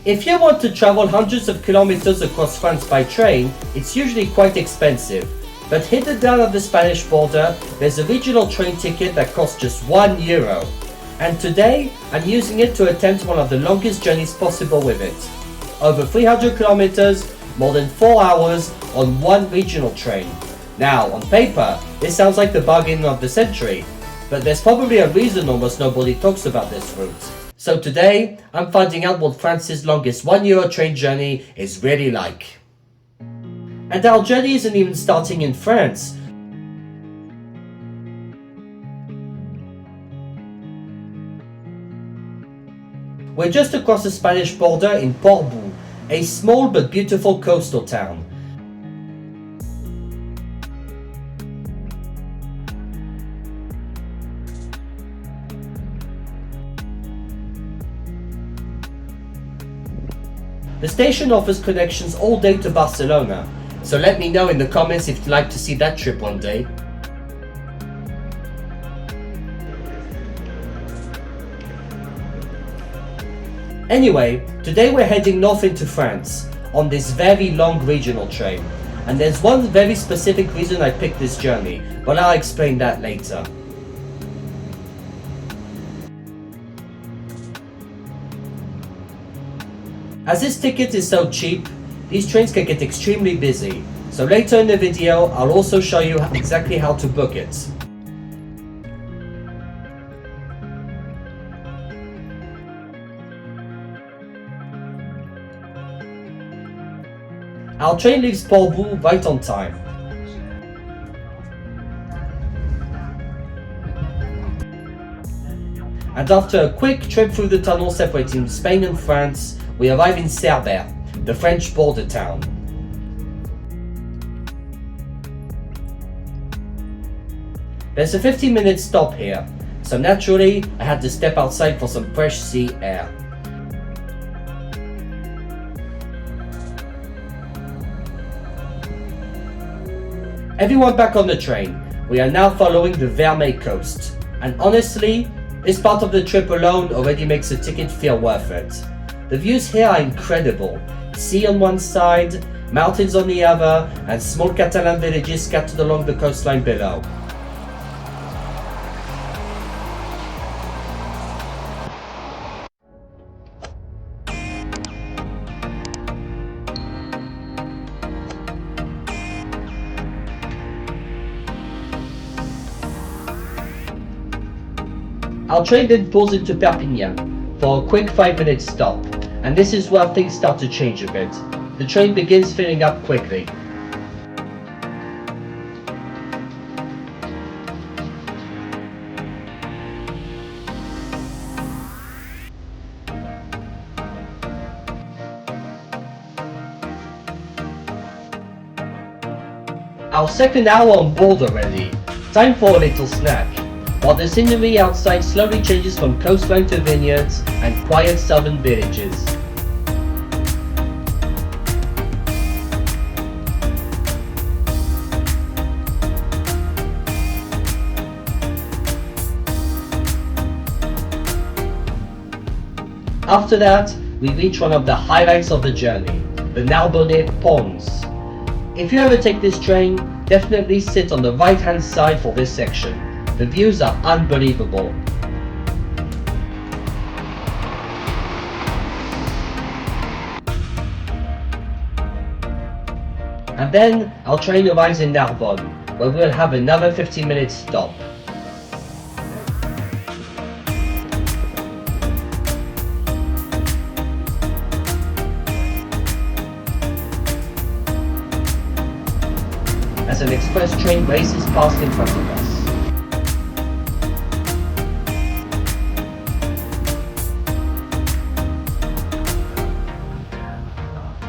If you want to travel hundreds of kilometers across France by train, it's usually quite expensive. But hidden down at the Spanish border, there's a regional train ticket that costs just €1. And today, I'm using it to attempt one of the longest journeys possible with it. Over 300 kilometers, more than 4 hours on one regional train. Now, on paper, this sounds like the bargain of the century, but there's probably a reason almost nobody talks about this route. So today, I'm finding out what France's longest €1 train journey is really like. And our journey isn't even starting in France. We're just across the Spanish border in Portbou, a small but beautiful coastal town. The station offers connections all day to Barcelona, so let me know in the comments if you'd like to see that trip one day. Anyway, today we're heading north into France, on this very long regional train. And there's one very specific reason I picked this journey, but I'll explain that later. As this ticket is so cheap, these trains can get extremely busy, so later in the video I'll also show you exactly how to book it. Our train leaves Portbou right on time. And after a quick trip through the tunnel separating Spain and France, we arrive in Cerbère, the French border town. There's a 15-minute stop here, so naturally I had to step outside for some fresh sea air. Everyone back on the train. We are now following the Vermeille Coast, and honestly, this part of the trip alone already makes the ticket feel worth it. The views here are incredible. Sea on one side, mountains on the other, and small Catalan villages scattered along the coastline below. Our train then pulls into Perpignan for a quick 5-minute stop, and this is where things start to change a bit. The train begins filling up quickly. Our second hour on board already. Time for a little snack. While the scenery outside slowly changes from coastline to vineyards and quiet southern villages. After that, we reach one of the highlights of the journey, the Narbonne ponds. If you ever take this train, definitely sit on the right hand side for this section. The views are unbelievable. And then our train arrives in Narbonne, where we'll have another 15-minute stop. As an express train races past in front of us.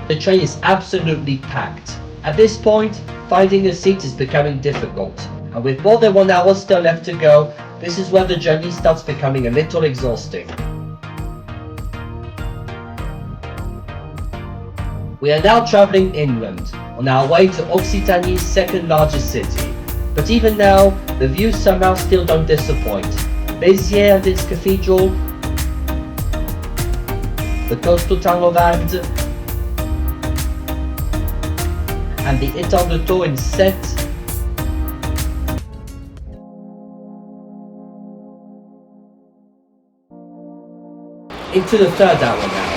The train is absolutely packed. At this point, finding a seat is becoming difficult, and with more than 1 hour still left to go, this is where the journey starts becoming a little exhausting. We are now traveling inland, on our way to Occitanie's second largest city. But even now, the views somehow still don't disappoint. Béziers and its cathedral, the coastal town of Agde, and the étang de Thau in Sète, into the third hour now.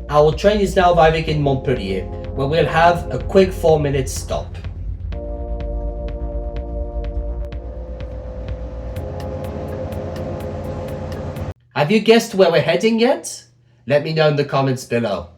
Our train is now arriving in Montpellier, where we'll have a quick 4-minute stop. Have you guessed where we're heading yet? Let me know in the comments below.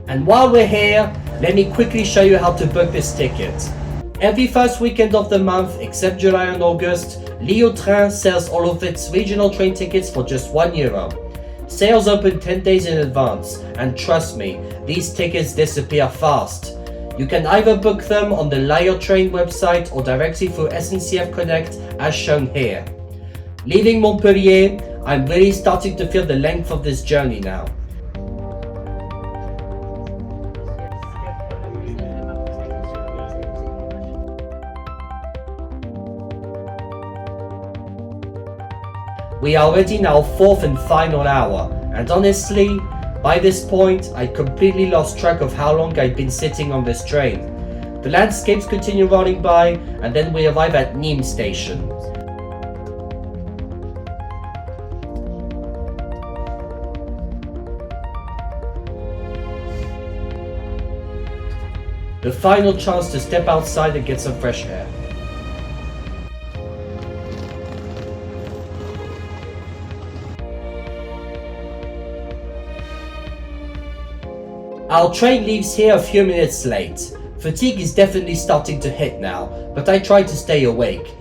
And while we're here, let me quickly show you how to book this ticket. Every first weekend of the month, except July and August, LiO Train sells all of its regional train tickets for just €1. Sales open 10 days in advance, and trust me, these tickets disappear fast. You can either book them on the LiO Train website or directly through SNCF Connect as shown here. Leaving Montpellier, I'm really starting to feel the length of this journey now. We are already in our fourth and final hour, and honestly, by this point, I completely lost track of how long I'd been sitting on this train. The landscapes continue rolling by, and then we arrive at Nîmes station. The final chance to step outside and get some fresh air. Our train leaves here a few minutes late. Fatigue is definitely starting to hit now, but I try to stay awake.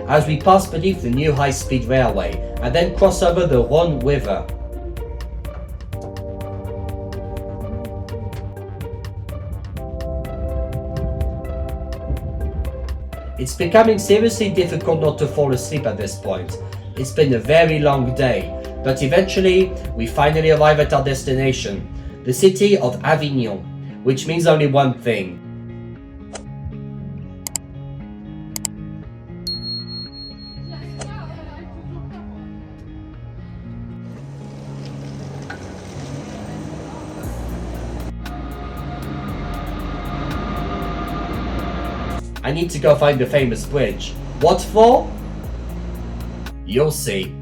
As we pass beneath the new high-speed railway and then cross over the Rhône River. It's becoming seriously difficult not to fall asleep at this point. It's been a very long day, but eventually we finally arrive at our destination, the city of Avignon, which means only one thing. I need to go find the famous bridge. What for? You'll see.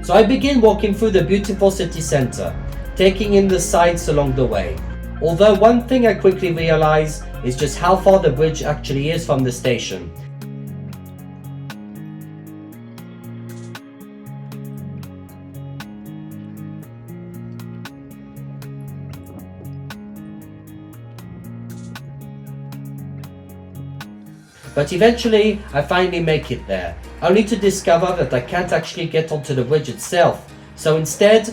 So I begin walking through the beautiful city centre, taking in the sights along the way. Although one thing I quickly realize is just how far the bridge actually is from the station. But eventually, I finally make it there, only to discover that I can't actually get onto the bridge itself, so instead,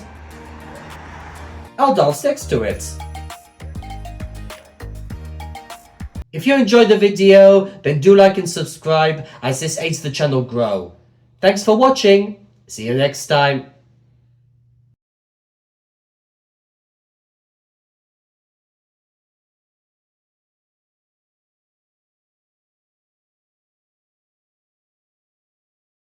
I'll dance next to it. If you enjoyed the video, then do like and subscribe, as this aids the channel grow. Thanks for watching, see you next time.